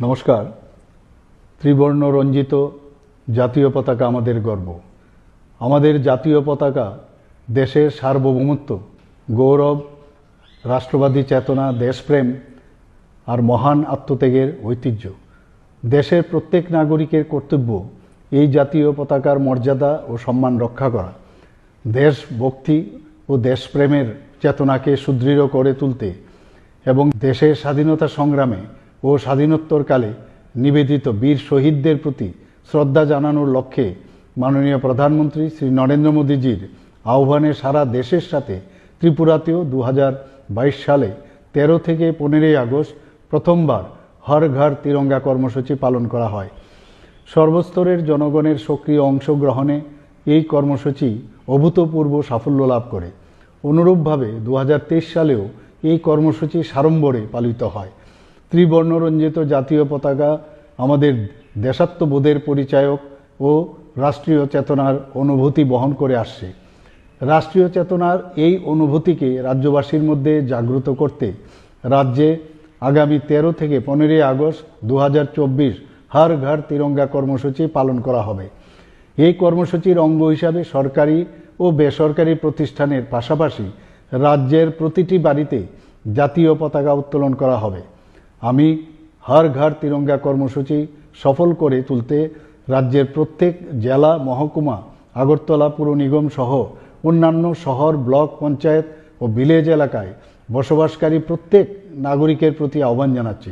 নমস্কার। ত্রিবর্ণ রঞ্জিত জাতীয় পতাকা আমাদের গর্ব। আমাদের জাতীয় পতাকা দেশের সার্বভৌমত্ব, গৌরব, রাষ্ট্রবাদী চেতনা, দেশপ্রেম আর মহান আত্মত্যাগের ঐতিহ্য। দেশের প্রত্যেক নাগরিকের কর্তব্য এই জাতীয় পতাকার মর্যাদা ও সম্মান রক্ষা করা, দেশভক্তি ও দেশপ্রেমের চেতনাকে সুদৃঢ় করে তুলতে এবং দেশের স্বাধীনতা সংগ্রামে ও স্বাধীনোত্তরকালে নিবেদিত বীর শহীদদের প্রতি শ্রদ্ধা জানানোর লক্ষ্যে মাননীয় প্রধানমন্ত্রী শ্রী নরেন্দ্র মোদীজির আহ্বানে সারা দেশের সাথে ত্রিপুরাতেও 2022 সালে 13 থেকে 15 আগস্ট প্রথমবার হর ঘর তিরঙ্গা কর্মসূচি পালন করা হয়। সর্বস্তরের জনগণের সক্রিয় অংশগ্রহণে এই কর্মসূচি অভূতপূর্ব সাফল্য লাভ করে। অনুরূপভাবে 2023 সালেও এই কর্মসূচি সাড়ম্বরে পালিত হয়। ত্রিবর্ণরঞ্জিত জাতীয় পতাকা আমাদের দেশাত্মবোধের পরিচায়ক ও রাষ্ট্রীয় চেতনার অনুভূতি বহন করে আসছে। রাষ্ট্রীয় চেতনার এই অনুভূতিকে রাজ্যবাসীর মধ্যে জাগ্রত করতে রাজ্যে আগামী 13 থেকে 15 আগস্ট 2024 হর ঘর তিরঙ্গা কর্মসূচি পালন করা হবে। এই কর্মসূচির অঙ্গ হিসাবে সরকারি ও বেসরকারি প্রতিষ্ঠানের পাশাপাশি রাজ্যের প্রতিটি বাড়িতে জাতীয় পতাকা উত্তোলন করা হবে। আমি হর ঘর তিরঙ্গা কর্মসূচি সফল করে তুলতে রাজ্যের প্রত্যেক জেলা, মহকুমা, আগরতলা পুর নিগম সহ অন্যান্য শহর, ব্লক, পঞ্চায়েত ও ভিলেজ এলাকায় বসবাসকারী প্রত্যেক নাগরিকের প্রতি আহ্বান জানাচ্ছি।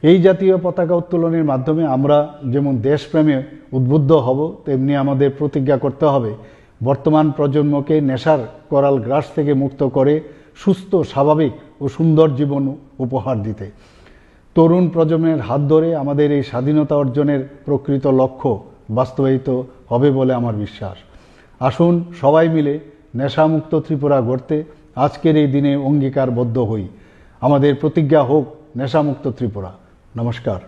এই জাতীয় পতাকা উত্তোলনের মাধ্যমে আমরা যেমন দেশপ্রেমে উদ্বুদ্ধ হব, তেমনি আমাদের প্রতিজ্ঞা করতে হবে বর্তমান প্রজন্মকে নেশার করাল গ্রাস থেকে মুক্ত করে সুস্থ, স্বাভাবিক ও সুন্দর জীবন উপহার দিতে। তরুণ প্রজন্মের হাত ধরে আমাদের এই স্বাধীনতা অর্জনের প্রকৃত লক্ষ্য বাস্তবায়িত হবে বলে আমার বিশ্বাস। আসুন সবাই মিলে নেশামুক্ত ত্রিপুরা গড়তে আজকের এই দিনে অঙ্গীকারবদ্ধ হই। আমাদের প্রতিজ্ঞা হোক নেশামুক্ত ত্রিপুরা। নমস্কার।